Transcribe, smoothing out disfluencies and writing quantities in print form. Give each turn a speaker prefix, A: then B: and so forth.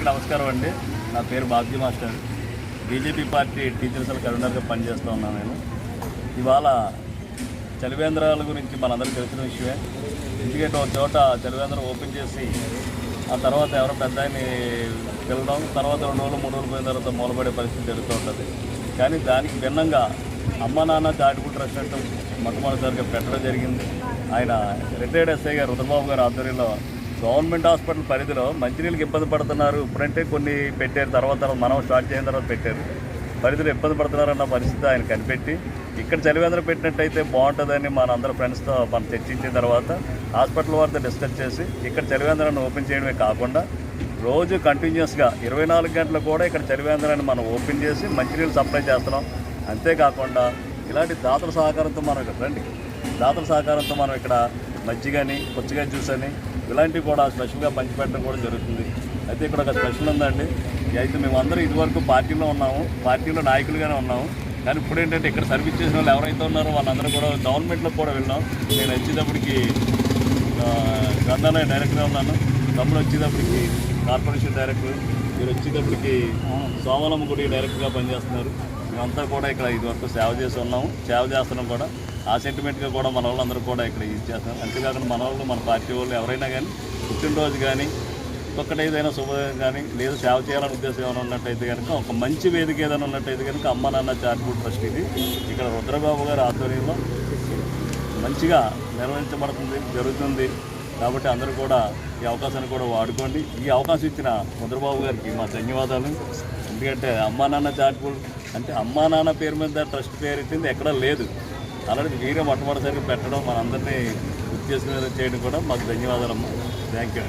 A: అందరికీ నమస్కారం అండి. నా పేరు Babji master. BJP party teachers కన్వీనర్గా పనిచేస్తూ ఉన్నాను నేను. ఇవాళ చలివేంద్రాల గురించి మనందరికీ తెలిసిన విషయమే. ఎందుకంటే ఒక చోట చలివేంద్రం ఓపెన్ చేసి ఆ తర్వాత ఎవరో పెద్ద ఆయన్ని వెళ్ళడం, తర్వాత 2 రోజులు 3 రోజులు పోయిన తర్వాత మూలపడే పరిస్థితి జరుగుతూ ఉంటుంది. కానీ దానికి భిన్నంగా అమ్మ నాన్న చారిటబుల్ ట్రస్ట్ అంటూ మొట్టమొదటిసారిగా పెట్టడం జరిగింది. ఆయన రిటైర్డ్ ఎస్ఐ గారు రుద్రబాబు గారి ఆధ్వర్యంలో గవర్నమెంట్ హాస్పిటల్ పరిధిలో మంచినీళ్ళకి ఇబ్బంది పడుతున్నారు. ఇప్పుడంటే కొన్ని పెట్టారు, తర్వాత మనం స్టార్ట్ చేసిన తర్వాత పెట్టారు. పరిధిలో ఇబ్బంది పడుతున్నారన్న పరిస్థితి ఆయన కనిపెట్టి ఇక్కడ చలివేంద్రం పెట్టినట్టయితే బాగుంటుందని మన అందరూ ఫ్రెండ్స్తో మనం చర్చించిన తర్వాత హాస్పిటల్ వారితో డిస్కస్ చేసి ఇక్కడ చలివేంద్రాన్ని ఓపెన్ చేయడమే కాకుండా రోజు కంటిన్యూస్గా 24 గంటలు కూడా ఇక్కడ చలివేంద్రాన్ని మనం ఓపెన్ చేసి మంచినీళ్ళు సప్లై చేస్తున్నాం. అంతేకాకుండా ఇలాంటి దాతల సహకారంతో మనం ఇక్కడ రండి, దాతల సహకారంతో మనం ఇక్కడ మజ్జిగని, పుచ్చకాయ జ్యూస్ అని ఇలాంటివి కూడా స్పెషల్గా పంచిపెట్టడం కూడా జరుగుతుంది. అయితే ఇక్కడ ఒక స్పెషల్ ఉందండి. అయితే మేమందరం ఇదివరకు పార్టీలో ఉన్నాము, పార్టీలో నాయకులుగానే ఉన్నాము. కానీ ఇప్పుడు ఏంటంటే ఇక్కడ సర్వీస్ చేసిన వాళ్ళు ఎవరైతే ఉన్నారో వాళ్ళందరూ కూడా గవర్నమెంట్లో కూడా వెళ్ళాం. నేను వచ్చేటప్పటికి గ్రంథాలయ డైరెక్టర్గా ఉన్నాను, తమ్ముడు వచ్చేటప్పటికి కార్పొరేషన్ డైరెక్టర్, మీరు వచ్చేటప్పటికి సోమలమ్మ గుడి డైరెక్టర్గా పనిచేస్తున్నారు. మేమంతా కూడా ఇక్కడ ఇదివరకు సేవ చేసి ఉన్నాము, సేవ చేస్తున్నాం కూడా. ఆ సెంటిమెంట్గా కూడా మన వాళ్ళందరూ కూడా ఇక్కడ యూజ్ చేస్తున్నారు. అంతేకాకుండా మన వాళ్ళు, మన పార్టీ వాళ్ళు ఎవరైనా కానీ పుట్టినరోజు కానీ ఒక్కటి ఏదైనా శుభోదయం కానీ లేదా సేవ చేయాలని ఉద్దేశం ఏమైనా ఉన్నట్టయితే కనుక ఒక మంచి వేదిక ఏదైనా ఉన్నట్టయితే కనుక అమ్మ నాన్న చారిటబుల్ ట్రస్ట్ ఇది ఇక్కడ రుద్రబాబు గారి ఆధ్వర్యంలో మంచిగా జరుగుతుంది. కాబట్టి అందరూ కూడా ఈ అవకాశాన్ని కూడా వాడుకోండి. ఈ అవకాశం ఇచ్చిన రుద్రబాబు గారికి మా ధన్యవాదాలు. ఎందుకంటే అమ్మా నాన్న చారిటబుల్ అంటే అమ్మా నాన్న పేరు మీద ట్రస్ట్ పేరు ఇచ్చింది ఎక్కడా లేదు. అలాంటి వీరే మొట్టమొదటిసారిగా పెట్టడం, మనందరినీ గుర్తు చేసుకునే చేయడం కూడా మాకు ధన్యవాదాలమ్మా. Thank you.